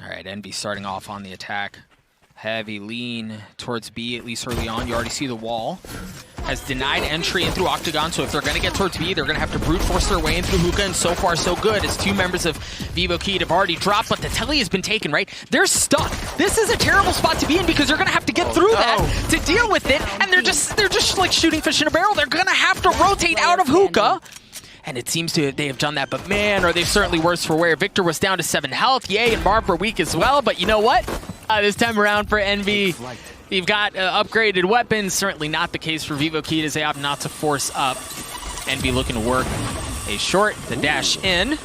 All right, Envy starting off on the attack. Heavy lean towards B, at least early on. You already see the wall. Has denied entry in through Octagon, so if they're going to get towards B, they're going to have to brute force their way in through Hookah, and so far so good, as two members of vivoKid have already dropped, but the telly has been taken, right? They're stuck. This is a terrible spot to be in because they're going to have to get through that to deal with it, and they're just like shooting fish in a barrel. They're going to have to rotate out of Hookah. And it seems to they have done that, but man, are they certainly worse for wear. Victor was down to 7 health. Yay, and Marved were weak as well, but you know what? This time around for Envy, you've got upgraded weapons. Certainly not the case for vivoKid as they opt not to force up. Envy looking to work a short, the dash in.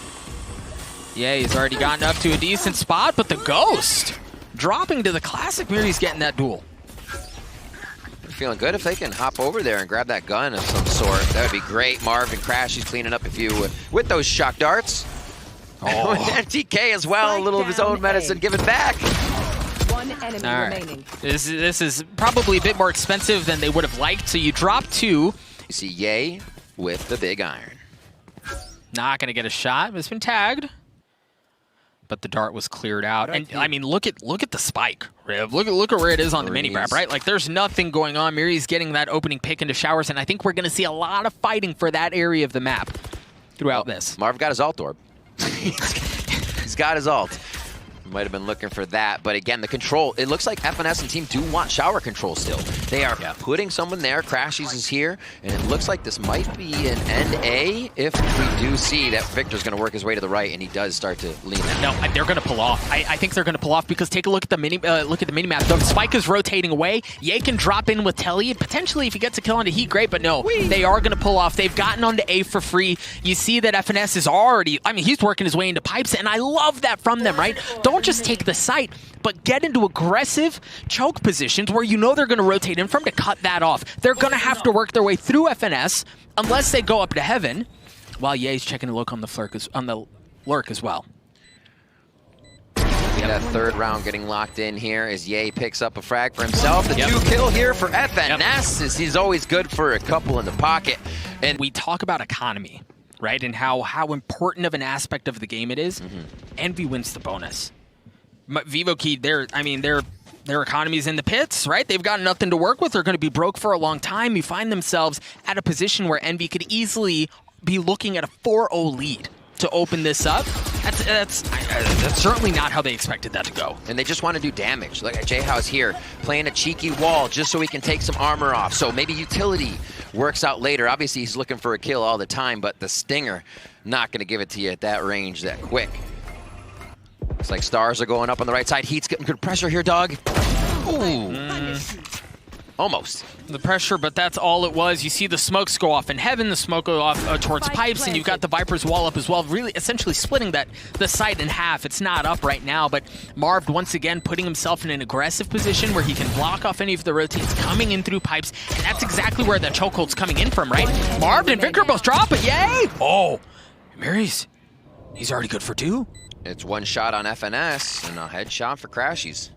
Yeah, he's already gotten up to a decent spot, but the Ghost dropping to the classic murizzz getting that duel. Feeling good if they can hop over there and grab that gun of some sort. That would be great. Marved and crashies cleaning up a few with those shock darts. Oh. And TK as well, a little of his own medicine given back. One enemy remaining. This is probably a bit more expensive than they would have liked, so you drop 2. You see Yehty with the big iron. Not going to get a shot. It's been tagged. But the dart was cleared out. And I mean, look at the spike, Riv. Look at where it is on the mini map, right? Like there's nothing going on. murizzz getting that opening pick into showers, and I think we're going to see a lot of fighting for that area of the map throughout this. Marv got his ult orb. He's got his ult. Might have been looking for that, but again, the control, it looks like FNS and team do want shower control still. They are putting someone there. crashies is here, and it looks like this might be an end A if we do see that Victor's going to work his way to the right, and he does start to lean in. No, they're going to pull off. I think they're going to pull off because take a look at the mini map. The spike is rotating away. Ye can drop in with telly. Potentially, if he gets a kill onto Heat, great, but no, they are going to pull off. They've gotten onto A for free. You see that FNS is already, I mean, he's working his way into pipes, and I love that from them, right? Don't just take the site, but get into aggressive choke positions where you know they're going to rotate in from to cut that off. They're going to have to work their way through FNS unless they go up to heaven, while Ye's checking a look on the lurk as well. That third round getting locked in here as Yehty picks up a frag for himself. The 2 kill here for FNS is he's always good for a couple in the pocket. And we talk about economy, right? And how important of an aspect of the game it is. Envy wins the bonus. vivoKid, their economy's in the pits, right? They've got nothing to work with. They're going to be broke for a long time. You find themselves at a position where Envy could easily be looking at a 4-0 lead to open this up. That's certainly not how they expected that to go. And they just want to do damage. Like JhoW's here playing a cheeky wall just so he can take some armor off. So maybe utility works out later. Obviously, he's looking for a kill all the time, but the Stinger, not going to give it to you at that range that quick. Looks like stars are going up on the right side. Heat's getting good pressure here, dog. Ooh. Almost. The pressure, but that's all it was. You see the smokes go off in heaven, the smoke go off towards pipes, and you've got the Viper's wall up as well, really essentially splitting the site in half. It's not up right now, but Marved once again putting himself in an aggressive position where he can block off any of the rotates coming in through pipes, and that's exactly where the chokehold's coming in from, right? Marved and Victor both drop it, yay! Oh, murizzz, he's already good for 2. It's 1 shot on FNS and a headshot for crashies.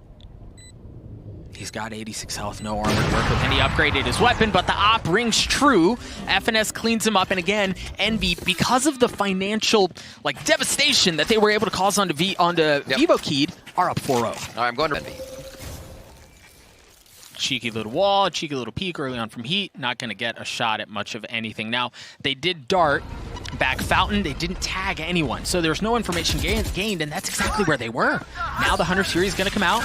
He's got 86 health, no armor to work with, and he upgraded his weapon, but the op rings true. FNS cleans him up, and again, Envy, because of the financial devastation that they were able to cause onto vivoKid, are up 4-0. All right, I'm going to Envy. Cheeky little wall, cheeky little peek early on from Heat, not going to get a shot at much of anything. Now, they did dart back Fountain, they didn't tag anyone, so there's no information gained, and that's exactly where they were. Now the Hunter series is going to come out.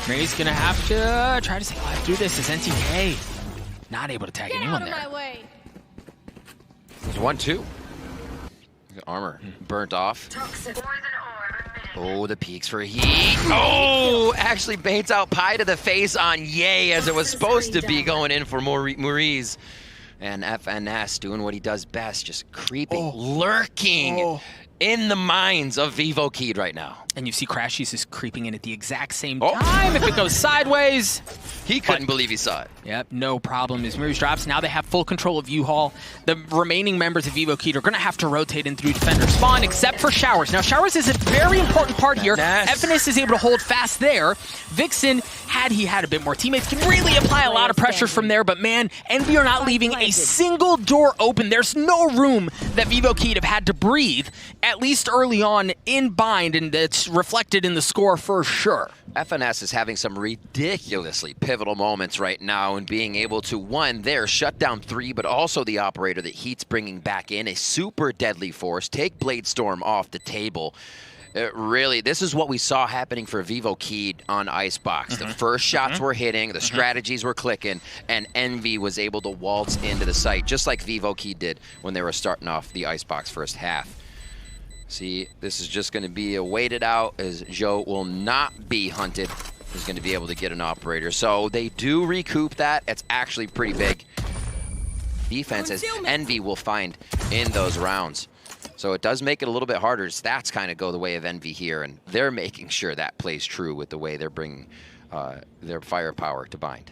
Mary's going to have to try to say live through this as NTK. Not able to tag anyone there. There's 1-2. Armor burnt off. Oh, the peaks for Heat. Oh, actually baits out pie to the face on Yehty as it was supposed to be going in for more murizzz. And FNS doing what he does best, just creeping, lurking in the minds of vivoKid right now. And you see crashies is creeping in at the exact same time. If it goes sideways, he couldn't believe he saw it. Yep, no problem. As murizzz drops, now they have full control of U-Haul. The remaining members of vivoKid are going to have to rotate in through defender spawn, except for Showers. Now, Showers is a very important part here. FNS is able to hold fast there. Vixen, had he had a bit more teammates, can really apply a lot of pressure from there. But man, Envy are not leaving a single door open. There's no room that vivoKid have had to breathe. at least early on, in bind, and it's reflected in the score for sure. FNS is having some ridiculously pivotal moments right now and being able to, one, there, shut down 3, but also the operator that Heat's bringing back in, a super deadly force, take Bladestorm off the table. Really, this is what we saw happening for VivoKey on Icebox. The first shots were hitting, the strategies were clicking, and Envy was able to waltz into the site, just like VivoKey did when they were starting off the Icebox first half. See, this is just going to be a waited out, as JhoW will not be hunted. He's going to be able to get an operator. So they do recoup that. It's actually pretty big defense as Envy will find in those rounds. So it does make it a little bit harder. Stats kind of go the way of Envy here, and they're making sure that plays true with the way they're bringing their firepower to bind.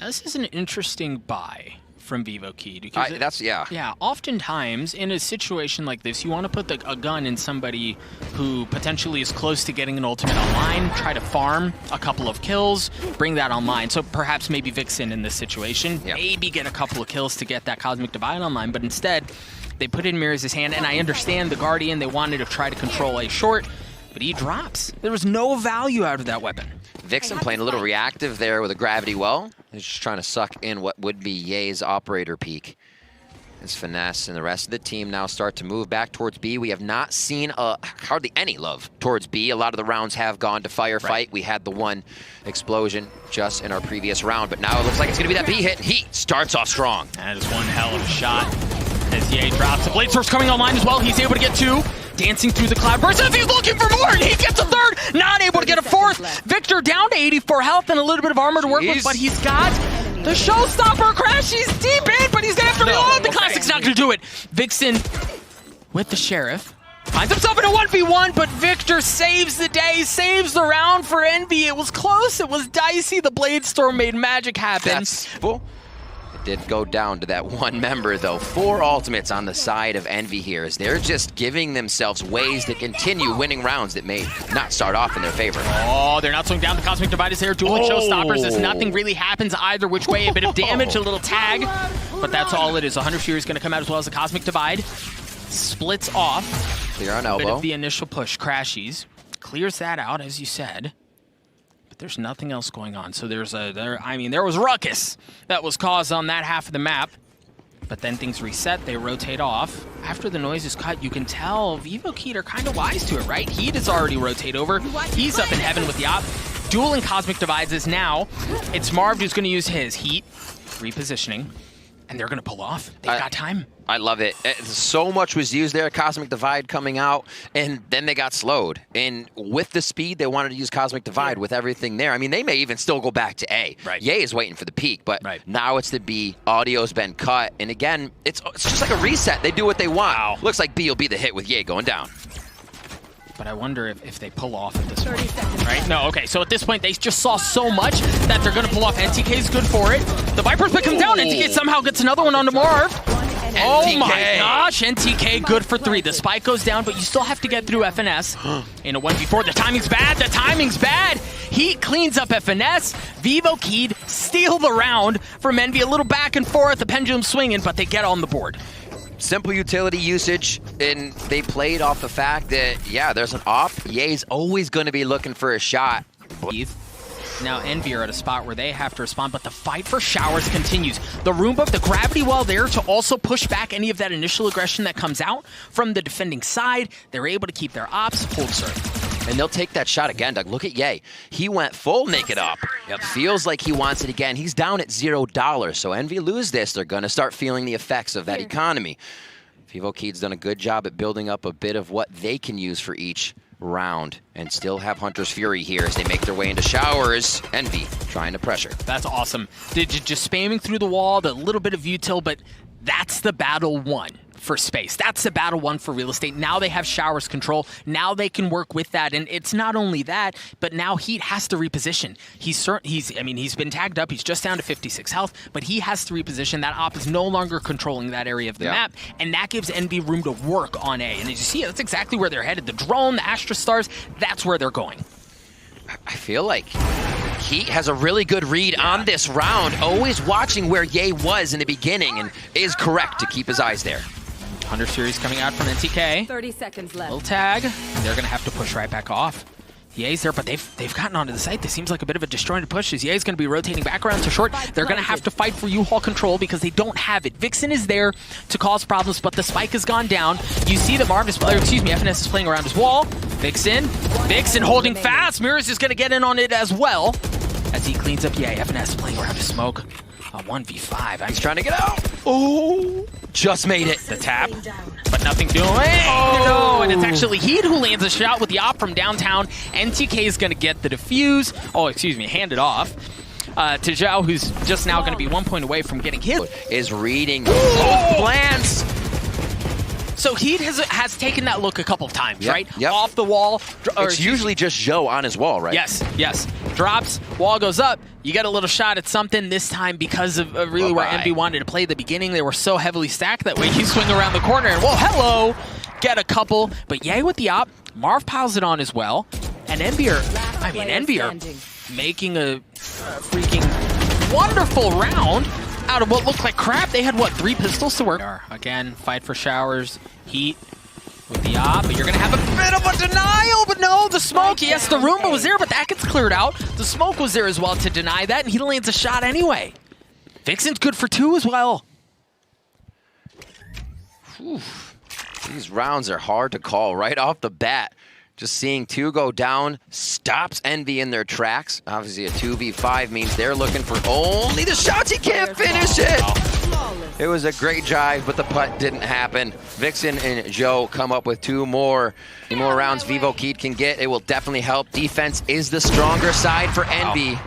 This is an interesting buy from VivoKey. Because yeah, oftentimes in a situation like this, you want to put a gun in somebody who potentially is close to getting an ultimate online, try to farm a couple of kills, bring that online. So perhaps maybe Vixen in this situation, maybe get a couple of kills to get that Cosmic Divide online, but instead, they put it in murizzz' hand, and I understand the Guardian, they wanted to try to control A short, but he drops. There was no value out of that weapon. Vixen playing a little reactive there with a gravity well. He's just trying to suck in what would be Ye's operator peak. As Finesse and the rest of the team now start to move back towards B. We have not seen hardly any love towards B. A lot of the rounds have gone to firefight. Right. We had the one explosion just in our previous round, but now it looks like it's going to be that B hit. He starts off strong. That is one hell of a shot. As Ye drops, the Bladestorm's coming online as well. He's able to get 2. Dancing through the cloud burst as he's looking for more, and he gets a 3rd. Not able to get a 4th. Victor down to 84 health and a little bit of armor to work with, but he's got the showstopper crash. He's deep in, but he's gonna have to reload. The Classic's not gonna do it. Vixen with the Sheriff finds himself in a 1v1, but Victor saves the day, saves the round for Envy. It was close, it was dicey. The Bladestorm made magic happen. That's full. Did go down to that one member, though. 4 ultimates on the side of Envy here, as they're just giving themselves ways to continue winning rounds that may not start off in their favor. Oh, they're not slowing down. The Cosmic Divide is there. Dueling showstoppers as nothing really happens either which way. A bit of damage, a little tag, but that's all it is. 100 Fury is going to come out as well as the Cosmic Divide. Splits off. Clear on elbow. Bit of the initial push. Crashies clears that out, as you said. There's nothing else going on. So there was ruckus that was caused on that half of the map. But then things reset, they rotate off. After the noise is cut, you can tell VivoKey are kind of wise to it, right? Heat is already rotate over. He's up in heaven with the op. Dueling Cosmic Divides is now. It's Marved who's going to use his Heat, repositioning, and they're going to pull off. They've got time. I love it. So much was used there. Cosmic Divide coming out, and then they got slowed. And with the speed, they wanted to use Cosmic Divide with everything there. I mean, they may even still go back to A. Right. Ye is waiting for the peak, but now it's the B. Audio's been cut. And again, it's just like a reset. They do what they want. Wow. Looks like B will be the hit with Ye going down. But I wonder if they pull off at this point, right? No, okay, so at this point, they just saw so much that they're going to pull off. NTK's good for it. The Vipers pick him down. NTK somehow gets another one onto Marv. Oh my gosh, NTK good for 3. The spike goes down, but you still have to get through FNS in a 1v4. The timing's bad, the timing's bad. Heat cleans up FNS. VivoKey steal the round from Envy. A little back and forth, the pendulum swinging, but they get on the board. Simple utility usage, and they played off the fact that, yeah, there's an op. Ye's always going to be looking for a shot. Now Envy are at a spot where they have to respond, but the fight for showers continues. The Roomba, the gravity well there to also push back any of that initial aggression that comes out from the defending side. They're able to keep their ops, hold serve. And they'll take that shot again, Doug. Look at Ye. He went full naked up. Yep. Feels like he wants it again. He's down at $0. So Envy lose this, they're going to start feeling the effects of that economy. VivoKey's done a good job at building up a bit of what they can use for each round and still have Hunter's Fury here as they make their way into showers. Envy trying to pressure. That's awesome. Just spamming through the wall, the little bit of util, but that's the battle won for space. That's the battle won for real estate. Now they have showers control. Now they can work with that. And it's not only that, but now Heat has to reposition. He's been tagged up. He's just down to 56 health, but he has to reposition. That op is no longer controlling that area of the map, and that gives Envy room to work on A. And as you see, that's exactly where they're headed. The drone, the Astra Stars, that's where they're going. I feel like Heat has a really good read on this round, always watching where Ye was in the beginning, and is correct to keep his eyes there. Hunter series coming out from NTK. 30 seconds left. Little tag. They're going to have to push right back off. Ye's there, but they've gotten onto the site. This seems like a bit of a disjointed push as Ye's going to be rotating back around to short. They're going to have to fight for U-Haul control because they don't have it. Vixen is there to cause problems, but the spike has gone down. You see that Marved is, FNS is playing around his wall. Vixen holding fast. murizzz is going to get in on it as well as he cleans up. Yeah, FNS playing around his smoke. 1v5. He's trying to get out. Oh, just made it. The tap, but nothing doing. Oh, no, and it's actually Yehty who lands a shot with the op from downtown. NTK is going to get the defuse. Oh, excuse me, hand it off to JhoW, who's just now going to be 1 point away from getting hit. Is reading both plans. So Yehty has taken that look a couple of times, Yep, right? yep. Off the wall. It's usually just JhoW on his wall, right? Yes. Drops, wall goes up. You get a little shot at something this time because of really where MB wanted to play at the beginning. They were so heavily stacked that way. You swing around the corner and, whoa, hello! Get a couple. But Yehty with the op. Marv piles it on as well. And MB are making a freaking wonderful round out of what looked like crap. They had, what, 3 pistols to work? Again, fight for showers. Yehty with the op, but you're going to have a bit of a denial, but no, the smoke. Yes, the Roomba was there, but that gets cleared out. The smoke was there as well to deny that, and he lands a shot anyway. Vixen's good for 2 as well. Whew. These rounds are hard to call right off the bat. Just seeing 2 go down stops Envy in their tracks. Obviously, a 2v5 means they're looking for only the shots. He can't finish it. It was a great drive, but the putt didn't happen. Vixen and JhoW come up with 2 more. The more rounds VivoKid can get, it will definitely help. Defense is the stronger side for Envy.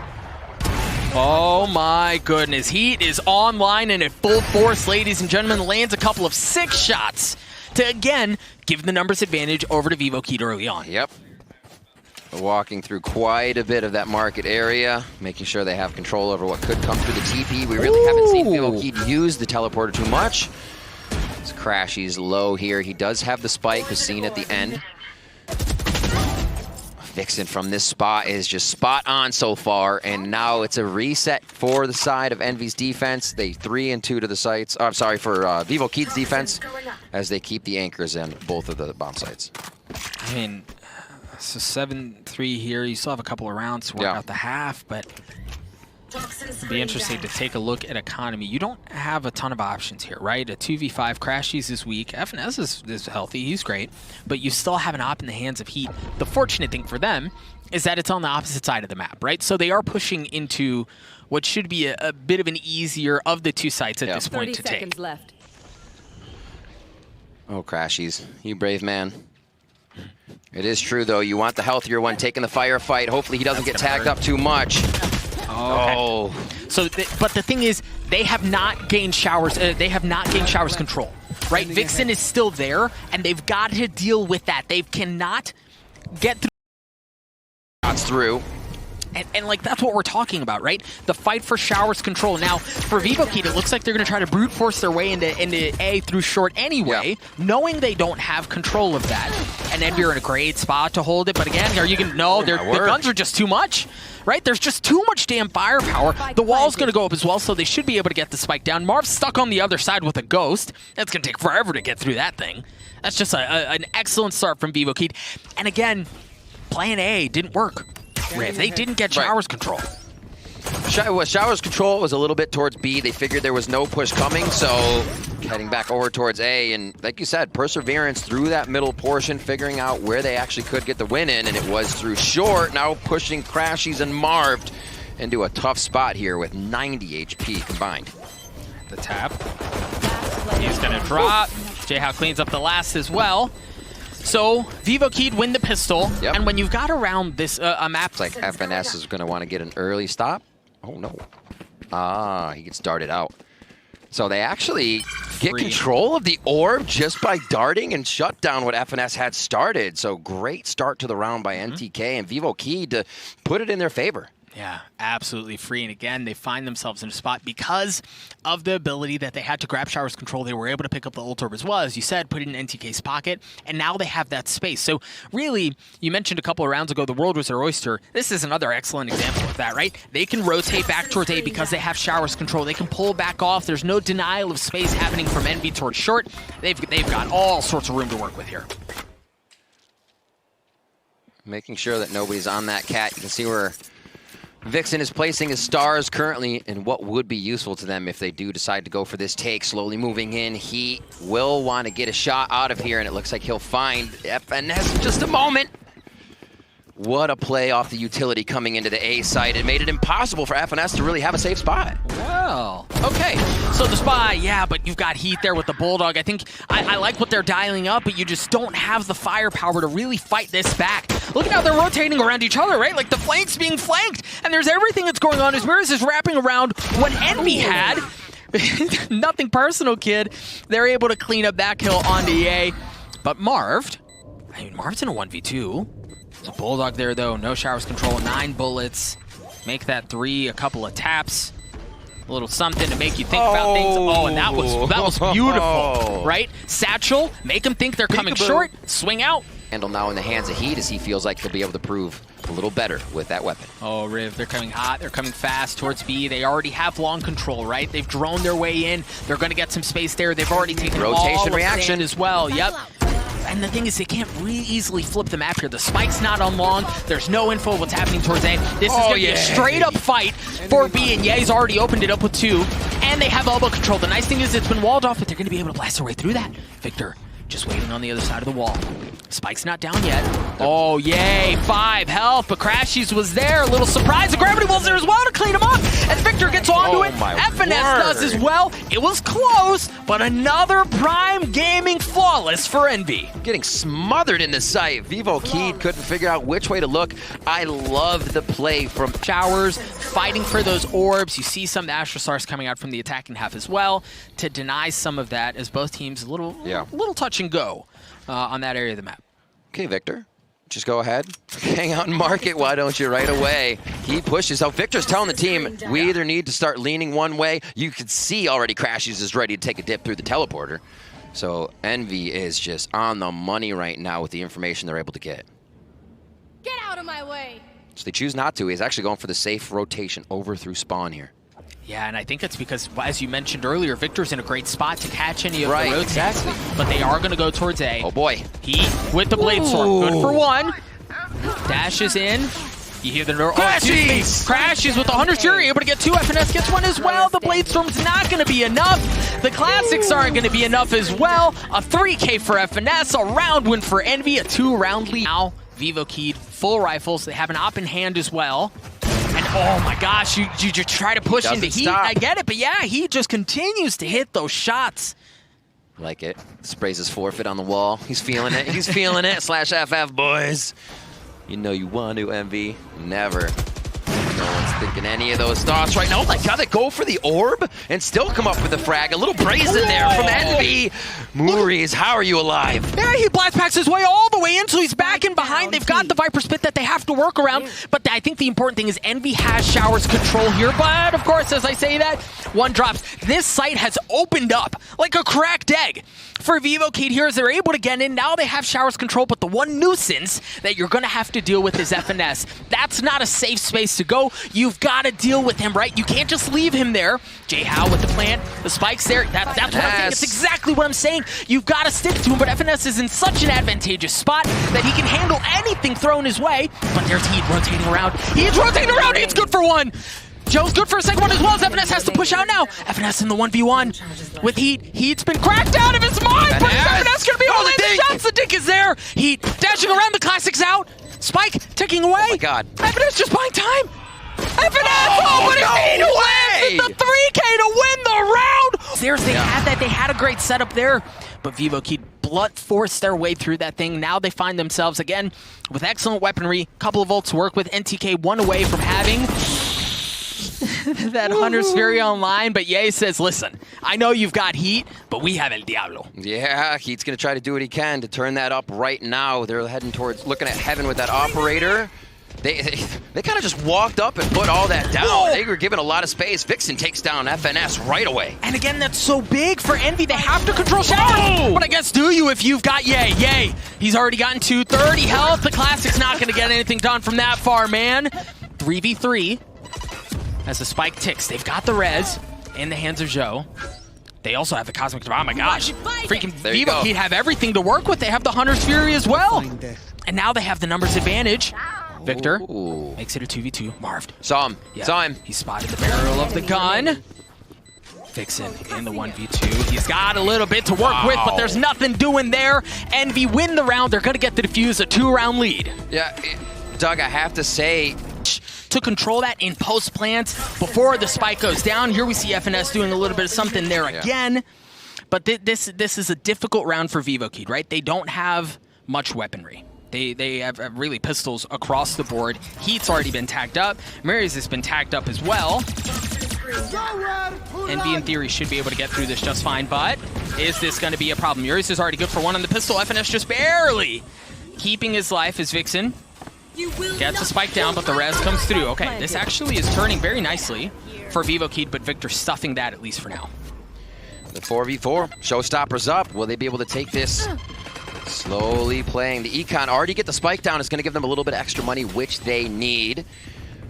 Oh my goodness. Yehty is online and at full force, ladies and gentlemen. Lands a couple of 6 shots to, again, give the numbers advantage over to VivoKid early on. Yep. Walking through quite a bit of that market area, making sure they have control over what could come through the TP. We really haven't seen VivoKid use the teleporter too much. It's crashies low here. He does have the spike, was seen at the end. Vixen from this spot is just spot on so far, and now it's a reset for the side of Envy's defense. They 3 and 2 to the sites. Oh, I'm sorry, for VivoKid's defense, as they keep the anchors in both of the bomb sites. I mean, so 7-3 here. You still have a couple of rounds to work out the half, but it'd be interesting to take a look at economy. You don't have a ton of options here, right? A 2v5 crashies is weak. FNS is healthy. He's great. But you still have an op in the hands of Yehty. The fortunate thing for them is that it's on the opposite side of the map, right? So they are pushing into what should be a bit of an easier of the 2 sites at this point to 30 seconds take. left. Oh, crashies. You brave man. It is true, though. You want the healthier one taking the firefight. Hopefully he doesn't get tagged up too much. Oh. So, but the thing is, they have not gained showers. They have not gained showers control, right? Vixen is still there, and they've got to deal with that. They cannot get through. And like, that's what we're talking about, right? The fight for showers control. Now, for VivoKid, it looks like they're going to try to brute force their way into A through short anyway, knowing they don't have control of that. And then you're in a great spot to hold it. But again, are you going to... No, the guns are just too much, right? There's just too much damn firepower. The wall's going to go up as well, so they should be able to get the spike down. Marv's stuck on the other side with a ghost. That's going to take forever to get through that thing. That's just an excellent start from VivoKid. And again, plan A didn't work. Riv, they didn't get showers control. Showers control was a little bit towards B. They figured there was no push coming, so heading back over towards A. And like you said, perseverance through that middle portion, figuring out where they actually could get the win in, and it was through short. Now pushing crashies and Marved into a tough spot here with 90 HP combined. The tap. He's going to drop. JhoW cleans up the last as well. So, VivoKid win the pistol, and when you've got around this a map... It's like FNS is going to want to get an early stop. Oh, no. Ah, he gets darted out. So they actually get control of the orb just by darting and shut down what FNS had started. So great start to the round by NTK and VivoKid to put it in their favor. Yeah, absolutely free. And again, they find themselves in a spot because of the ability that they had to grab Shower's control. They were able to pick up the ult orb as well, as you said, put it in NTK's pocket, and now they have that space. So really, you mentioned a couple of rounds ago, the world was their oyster. This is another excellent example of that, right? They can rotate back towards A because they have Shower's control. They can pull back off. There's no denial of space happening from Envy towards short. They've got all sorts of room to work with here. Making sure that nobody's on that cat. You can see where Vixen is placing his stars currently in what would be useful to them if they do decide to go for this take. Slowly moving in. He will want to get a shot out of here, and it looks like he'll find FNS in just a moment. What a play off the utility coming into the A site. It made it impossible for FNS to really have a safe spot. Well, okay. So the spy, yeah, but you've got Heat there with the Bulldog. I think I like what they're dialing up, but you just don't have the firepower to really fight this back. Look at how they're rotating around each other, right? Like the flanks being flanked, and there's everything that's going on as murizzz is wrapping around what Envy had. Nothing personal, kid. They're able to clean up that kill onto EA. But Marved, I mean, Marved's in a 1v2. There's a Bulldog there, though. No Shower's control. 9 bullets. Make that 3. A couple of taps. A little something to make you think about things. Oh, and that was beautiful, right? Satchel, make them think they're coming short. Swing out. Handle now in the hands of Heat as he feels like he'll be able to prove a little better with that weapon. Oh, Riv, they're coming hot. They're coming fast towards B. They already have long control, right? They've droned their way in. They're going to get some space there. They've already taken rotation all reaction as well. Yep. And the thing is, they can't really easily flip the map here. The spike's not on long. There's no info of what's happening towards A. This is going to be a straight-up fight for B, and Ye's already opened it up with 2. And they have elbow control. The nice thing is it's been walled off, but they're going to be able to blast their way through that. Victor just waiting on the other side of the wall. Spike's not down yet. Oh, yay. 5 health, but crashies was there. A little surprise. The gravity was there as well to clean him up. And Victor gets onto it. FNS does as well. It was close, but another Prime Gaming flawless for Envy. Getting smothered in the sight. vivoKey couldn't figure out which way to look. I love the play from Showers, fighting for those orbs. You see some Astro Stars coming out from the attacking half as well to deny some of that as both teams a little touch and go on that area of the map. Okay, Victor, just go ahead. Hang out and mark it, why don't you, right away. He pushes. So Victor's telling the team, we either need to start leaning one way. You can see already crashies is ready to take a dip through the teleporter. So Envy is just on the money right now with the information they're able to get. Get out of my way. So they choose not to. He's actually going for the safe rotation over through spawn here. Yeah, and I think it's because, as you mentioned earlier, Victor's in a great spot to catch any of the rotates. Exactly. But they are going to go towards A. Oh, boy. Heat with the Blade Sword. Good for 1. Dashes in. You hear the door. Crashies! Crashes with the 100 Fury, able to get 2. FNS gets 1 as well. The Blade Storm's not going to be enough. The Classics aren't going to be enough as well. A 3K for FNS, a round win for Envy, a 2-round lead. Now, vivoKey, full rifles. They have an op in hand as well. And oh my gosh, you just try to push into Heat. I get it, but yeah, he just continues to hit those shots. Like it. Sprays his forfeit on the wall. He's feeling it. He's feeling it. /FF, boys. You know you want to, Envy. Never. No one's thinking any of those thoughts right now. Oh my god, they go for the orb and still come up with a frag. A little brazen there from Envy. murizzz, how are you alive? Yeah, he blast packs his way all the way in, so he's back in behind. They've got the Viper Spit that they have to work around, but I think the important thing is Envy has Shower's control here, but of course, as I say that, 1 drops. This site has opened up like a cracked egg for vivoKey here as they're able to get in. Now they have Shower's control, but the one nuisance that you're going to have to deal with is FNS. That's not a safe space to go. You've got to deal with him, right? You can't just leave him there. JhoW with the plant, the spikes there. That's what I'm saying. It's exactly what I'm saying. You've got to stick to him, but FNS is in such an advantageous spot that he can handle anything thrown his way. But there's Heat rotating around. He's rotating around. He's good for 1. Joe's good for a second one as well as FNS has to push out now. FNS in the 1v1 with Heat. Heat's been cracked out of his mind, but FNS gonna be able to land the shots. The dink is there. Heat dashing around, the Classics out. Spike ticking away. Oh my god. FNS just buying time. FNS, but it's Heat who lands the 3K to win the round. They had that. They had a great setup there, but vivoKey blunt forced their way through that thing. Now they find themselves again with excellent weaponry. Couple of ults to work with. NTK 1 away from having that Hunter's Fury online, but Ye says, listen, I know you've got Heat, but we have El Diablo. Yeah, Heat's going to try to do what he can to turn that up right now. They're heading towards, looking at Heaven with that operator. They kind of just walked up and put all that down. Whoa. They were given a lot of space. Vixen takes down FNS right away. And again, that's so big for Envy. They have to control showers. Oh. But I guess do you if you've got Yay. Yay. He's already gotten 230 health. The Classic's not going to get anything done from that far, man. 3v3 as the spike ticks. They've got the res in the hands of JhoW. They also have the Cosmic Divide. Oh my gosh. Freaking VivoKid have everything to work with. They have the Hunter's Fury as well. And now they have the numbers advantage. Victor makes it a 2v2. Marved. Saw him. Yeah. Saw him. He spotted the barrel of the gun. Vixen in the 1v2. He's got a little bit to work with, but there's nothing doing there. Envy win the round. They're going to get the defuse, a 2-round lead. Yeah, Doug, I have to say, to control that in post plant before the spike goes down. Here we see FNS doing a little bit of something there again. But this is a difficult round for VivoKid, right? They don't have much weaponry. They have really pistols across the board. Heat's already been tagged up. murizzz has been tagged up as well. Envy, in theory, should be able to get through this just fine, but is this going to be a problem? murizzz is already good for one on the pistol. FNS just barely keeping his life as Vixen gets a spike down, but the res comes through. Okay, this actually is turning very nicely for VivoKid, but Victor stuffing that at least for now. The 4v4, showstoppers up. Will they be able to take this? Slowly playing. The Econ already get the spike down. It's going to give them a little bit of extra money, which they need.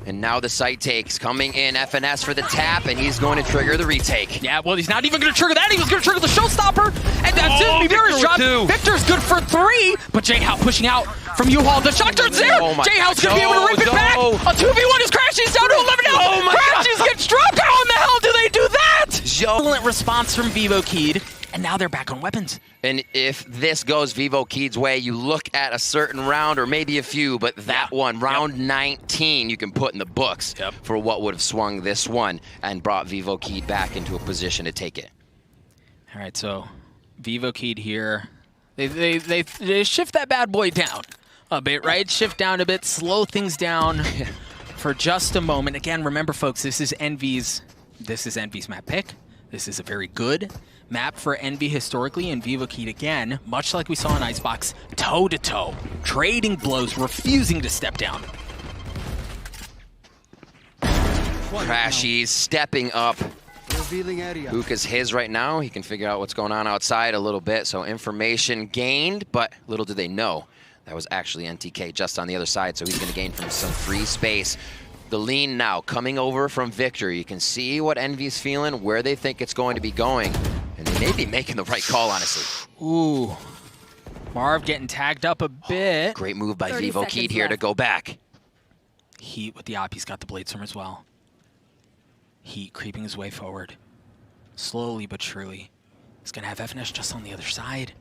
And now the site takes coming in. FNS for the tap, and he's going to trigger the retake. Yeah, well, he's not even going to trigger that. He was going to trigger the showstopper, and that's it. Victor's shot. Victor's good for 3, but JhoW pushing out from U-Haul. The shot turns there. JhoW's going to be able to rip it back. A 2v1 is crashies down to 11 now. Oh my crashies God. gets dropped. How in the hell do they do that? JhoW. Excellent response from VivoKid, and now they're back on weapons. And if this goes VivoKid's way, you look at a certain round, or maybe a few, but that one, round 19, you can put in the books for what would have swung this one and brought VivoKid back into a position to take it. All right, so VivoKid here, they shift that bad boy down a bit, right? Shift down a bit, slow things down for just a moment. Again, remember, folks, this is Envy's map pick. This is a very good map for Envy historically, and VivoKid again, much like we saw in Icebox, toe-to-toe, trading blows, refusing to step down. crashies stepping up. Hookah's his right now. He can figure out what's going on outside a little bit, so information gained, but little do they know that was actually NTK just on the other side, so he's going to gain from some free space. The lean now coming over from Victor. You can see what Envy's feeling, where they think it's going to be going. And they may be making the right call, honestly. Ooh. Marv getting tagged up a bit. Great move by VivoKid here to go back. Heat with the op. He's got the Bladestorm as well. Heat creeping his way forward. Slowly but surely. He's going to have FNS just on the other side.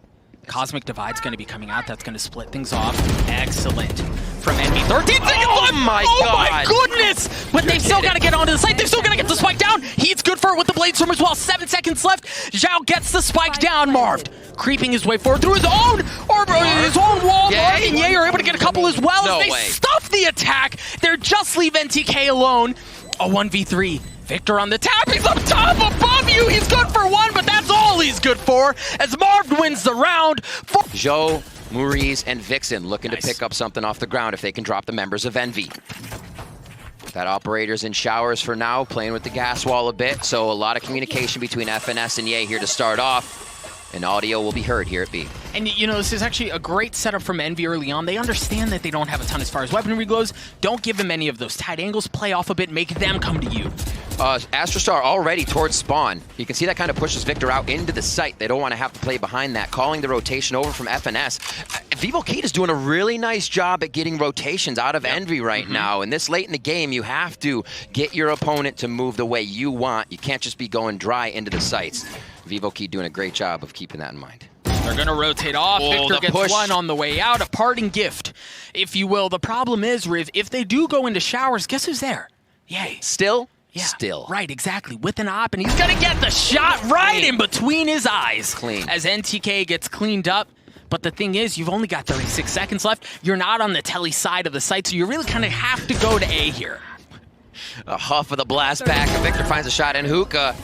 Cosmic Divide's going to be coming out. That's going to split things off. Excellent. From Envy. 13 seconds left! Oh my goodness! But they still got to get onto the site. They're still going to get the spike down. Heat's good for it with the Bladestorm as well. 7 seconds left. JhoW gets the spike down. Marved creeping his way forward through his own wall. Marved and Yehty are able to get a couple as well as they stuff the attack. They're just leave NTK alone. A 1v3. Victor on the tap. He's up top above you. He's good for 1, but that's all he's good for as Marved wins the round. JhoW, murizzz, and Vixen looking to pick up something off the ground if they can drop the members of Envy. That operator's in showers for now, playing with the gas wall a bit, so a lot of communication between FNS and Yehty here to start off. And audio will be heard here at B. And, you know, this is actually a great setup from Envy early on. They understand that they don't have a ton as far as weaponry goes. Don't give them any of those tight angles. Play off a bit. Make them come to you. Astrostar already towards spawn. You can see that kind of pushes Victor out into the site. They don't want to have to play behind that. Calling the rotation over from FNS. VivoKid is doing a really nice job at getting rotations out of Envy right now. And this late in the game, you have to get your opponent to move the way you want. You can't just be going dry into the sites. VivoKid doing a great job of keeping that in mind. They're going to rotate off. Victor gets one on the way out. A parting gift, if you will. The problem is, Riv, if they do go into showers, guess who's there? Yay. Still? Yeah. Still. Right, exactly. With an op, and he's going to get the shot right in between his eyes. Clean. As NTK gets cleaned up. But the thing is, you've only got 36 seconds left. You're not on the telly side of the site, so you really kind of have to go to A here. A huff of the blast pack. Victor finds a shot in Hookah.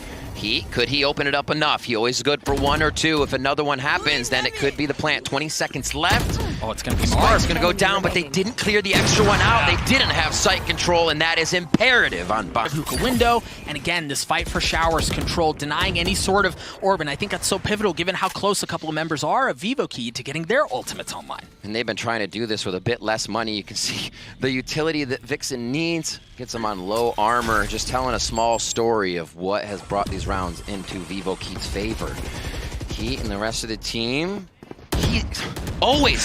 Could he open it up enough? He always is good for 1 or 2. If another one happens, then it could be the plant. 20 seconds left. Oh, it's going to be Marv's Marved. going to go down, but they didn't clear the extra one out. They didn't have sight control, and that is imperative on Buck. Hookah window, and again, this fight for Showers control, denying any sort of orb, and I think that's so pivotal given how close a couple of members are of VivoKey to getting their ultimates online. And they've been trying to do this with a bit less money. You can see the utility that Vixen needs. Gets them on low armor, just telling a small story of what has brought these rounds into VivoKey's favor. Heat and the rest of the team,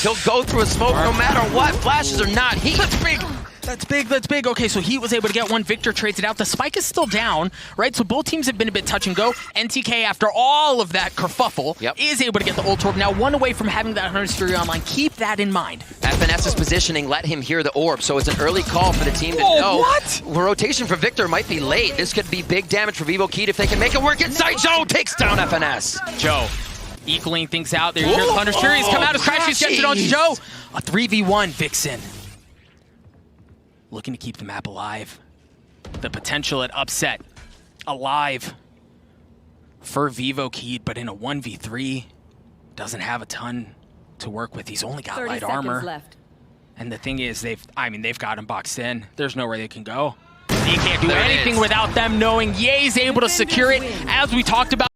he'll go through a smoke no matter what. Flashes or not, Heat. That's big. That's big, that's big. Okay, so Heat was able to get one. Victor trades it out. The spike is still down, right? So both teams have been a bit touch and go. NTK, after all of that kerfuffle, is able to get the ult orb. Now one away from having that Hunter's Fury online. Keep that in mind. FNS's positioning let him hear the orb, so it's an early call for the team to know. What? Rotation for Victor might be late. This could be big damage for VivoKey if they can make it work inside. JhoW takes down FNS. JhoW equaling things out there. You hear the Hunter's Furies come out as crashies gets it onto JhoW. A 3v1 Vixen. Looking to keep the map alive. The potential at upset alive for VivoKey, but in a 1v3, doesn't have a ton to work with. He's only got 30 light seconds armor. left. And the thing is, they've got him boxed in. There's nowhere they can go. He can't do anything without them knowing Ye's able to secure it, as we talked about.